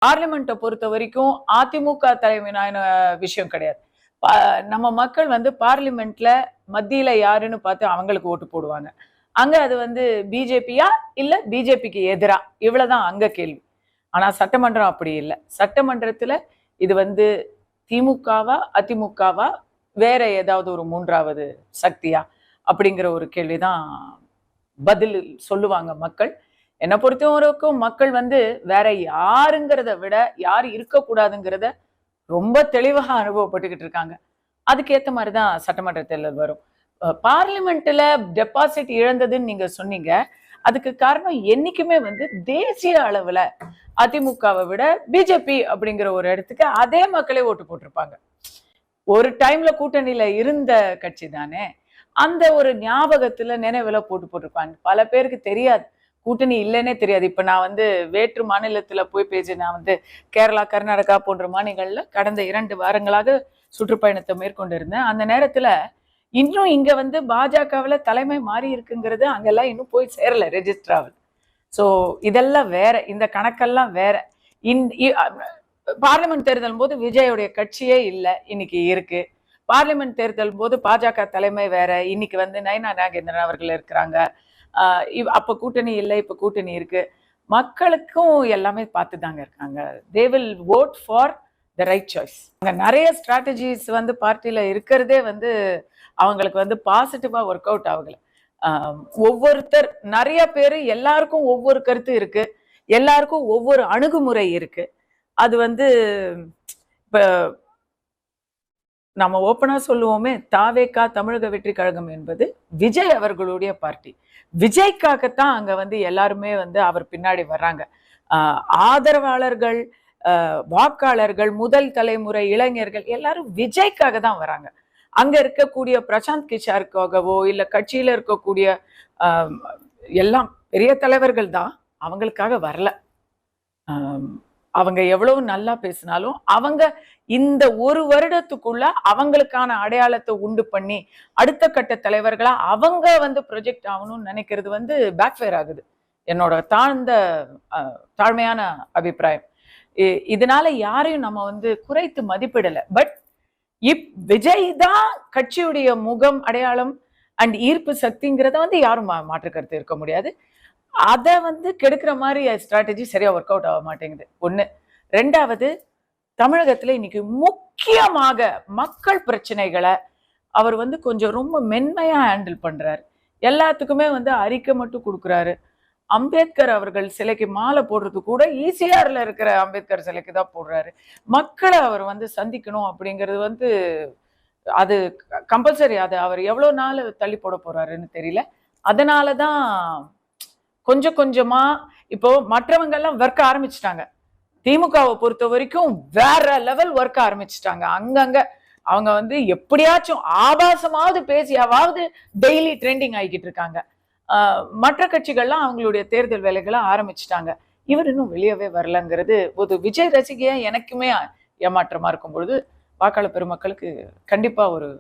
பார்லிமெண்ட்டை பொறுத்த வரைக்கும் அதிமுக தலைமையிலான விஷயம் கிடையாது. நம்ம மக்கள் வந்து பார்லிமெண்ட்ல மத்தியில யாருன்னு பார்த்து அவங்களுக்கு ஓட்டு போடுவாங்க. அங்க அது வந்து பிஜேபியா இல்ல பிஜேபிக்கு எதிரா இவ்வளவுதான் அங்க கேள்வி. ஆனா சட்டமன்றம் அப்படி இல்லை. சட்டமன்றத்துல இது வந்து திமுகவா அதிமுகவா வேற ஏதாவது ஒரு மூன்றாவது சக்தியா அப்படிங்கிற ஒரு கேள்விதான் பதில் சொல்லுவாங்க மக்கள். என்னை பொறுத்தவரைக்கும் மக்கள் வந்து வேற யாருங்கிறத விட யார் இருக்கக்கூடாதுங்கிறத ரொம்ப தெளிவாக அனுபவப்பட்டுக்கிட்டு இருக்காங்க. அதுக்கேற்ற மாதிரிதான் சட்டமன்ற தேர்தல் வரும். பார்லிமெண்ட்ல டெபாசிட் இழந்ததுன்னு நீங்க சொன்னீங்க. அதுக்கு காரணம் என்னைக்குமே வந்து தேசிய அளவுல அதிமுகவை விட பிஜேபி அப்படிங்கிற ஒரு இடத்துக்கு அதே மக்களே ஓட்டு போட்டிருப்பாங்க. ஒரு டைம்ல கூட்டணியில இருந்த கட்சி தானே, அந்த ஒரு ஞாபகத்துல நினைவுல போட்டிருப்பாங்க. பல பேருக்கு தெரியாது, கூட்டணி இல்லைன்னே தெரியாது. இப்ப நான் வந்து வேற்று மாநிலத்துல போய் நான் வந்து கேரளா கர்நாடகா போன்ற மாநிலங்கள்ல கடந்த 2 வாரங்களாக சுற்றுப்பயணத்தை மேற்கொண்டு இருந்தேன். அந்த நேரத்துல இன்னும் இங்க வந்து பாஜகவுல தலைமை மாறி இருக்குங்கிறது அங்கெல்லாம் இன்னும் போய் சேரல ரெஜிஸ்டராவில். ஸோ இதெல்லாம் வேற, இந்த கணக்கெல்லாம் வேற. பார்லிமெண்ட் தேர்தல் போது விஜயோடைய கட்சியே இல்லை, இன்னைக்கு இருக்கு. பார்லிமெண்ட் தேர்தல் போது பாஜக தலைமை வேற, இன்னைக்கு வந்து நயனா நாகேந்திரன் அவர்கள் இருக்கிறாங்க. அப்ப கூட்டணி இல்லை, இப்ப கூட்டணி இருக்கு. மக்களுக்கும் எல்லாமே பார்த்து தாங்க இருக்காங்க. They will vote for the right choice. அங்க நிறைய ஸ்ட்ராட்டஜிஸ் வந்து பார்ட்டியில இருக்கிறதே வந்து அவங்களுக்கு வந்து பாசிட்டிவா ஒர்க் அவுட் ஆகல. ஒவ்வொருத்தர் நிறைய பேரு எல்லாருக்கும் ஒவ்வொரு கருத்து இருக்கு, எல்லாருக்கும் ஒவ்வொரு அணுகுமுறை இருக்கு. அது வந்து இப்ப நம்ம ஓப்பனா சொல்லுவோமே, தாவேகா தமிழக வெற்றி கழகம் என்பது விஜய் அவர்களுடைய பார்ட்டி. விஜய்க்காகத்தான் அங்க வந்து எல்லாருமே வந்து அவர் பின்னாடி வர்றாங்க. ஆதரவாளர்கள், வாக்காளர்கள், முதல் தலைமுறை இளைஞர்கள் எல்லாரும் விஜய்க்காக தான் வராங்க. அங்க இருக்கக்கூடிய பிரசாந்த் கிஷோருக்காகவோ இல்ல கட்சியில இருக்கக்கூடிய எல்லாம் பெரிய தலைவர்கள் தான் அவங்களுக்காக வரல. அவங்க எவ்வளவு நல்லா பேசினாலும் அவங்க இந்த ஒரு வருடத்துக்குள்ள அவங்களுக்கான அடையாளத்தை உண்டு பண்ணி அடுத்த கட்ட தலைவர்களா அவங்க வந்து ப்ரொஜெக்ட் ஆகணும்னு நினைக்கிறது வந்து பேக்ஃபயர் ஆகுது. என்னோட தாழ்மையான அபிப்பிராயம். இதனால யாரையும் நம்ம வந்து குறைத்து மதிப்பிடல. பட் விஜய் தான் கட்சியுடைய முகம், அடையாளம் அண்ட் ஈர்ப்பு சக்திங்கிறத வந்து யாரும் மாற்று கருத்து இருக்க முடியாது. அதை வந்து கெடுக்கிற மாதிரி ஸ்ட்ராட்டஜி சரியா ஒர்க் அவுட் ஆக மாட்டேங்குது. ஒண்ணு. ரெண்டாவது, தமிழகத்துல இன்னைக்கு முக்கியமாக மக்கள் பிரச்சனைகளை அவர் வந்து கொஞ்சம் ரொம்ப மென்மையா ஹேண்டில் பண்றாரு. எல்லாத்துக்குமே வந்து அறிக்கை மட்டும் கொடுக்குறாரு. அம்பேத்கர் அவர்கள் சிலைக்கு மாலை போடுறது கூட ஈசிஆர்ல இருக்கிற அம்பேத்கர் சிலைக்கு தான் போடுறாரு. மக்களை அவர் வந்து சந்திக்கணும் அப்படிங்கிறது வந்து அது கம்பல்சரி. அது அவர் எவ்வளவு நாள் தள்ளி போட போறாருன்னு தெரியல. அதனாலதான் கொஞ்சம் கொஞ்சமா இப்போ மற்றவங்க எல்லாம் ஒர்க் ஆரம்பிச்சுட்டாங்க. திமுகவை பொறுத்த வரைக்கும் வேற லெவல் ஒர்க் ஆரம்பிச்சுட்டாங்க. அங்கங்க அவங்க வந்து எப்படியாச்சும் ஆபாசமாவது பேசியாவது டெய்லி ட்ரெண்டிங் ஆகிக்கிட்டு இருக்காங்க. மற்ற கட்சிகள்லாம் அவங்களுடைய தேர்தல் வேலைகளை ஆரம்பிச்சுட்டாங்க. இவர் இன்னும் வெளியவே வரலங்கிறது ஒரு விஜய் ரசிகையா எனக்குமே ஏமாற்றமா இருக்கும் பொழுது வாக்காளர் பெருமக்களுக்கு கண்டிப்பா ஒரு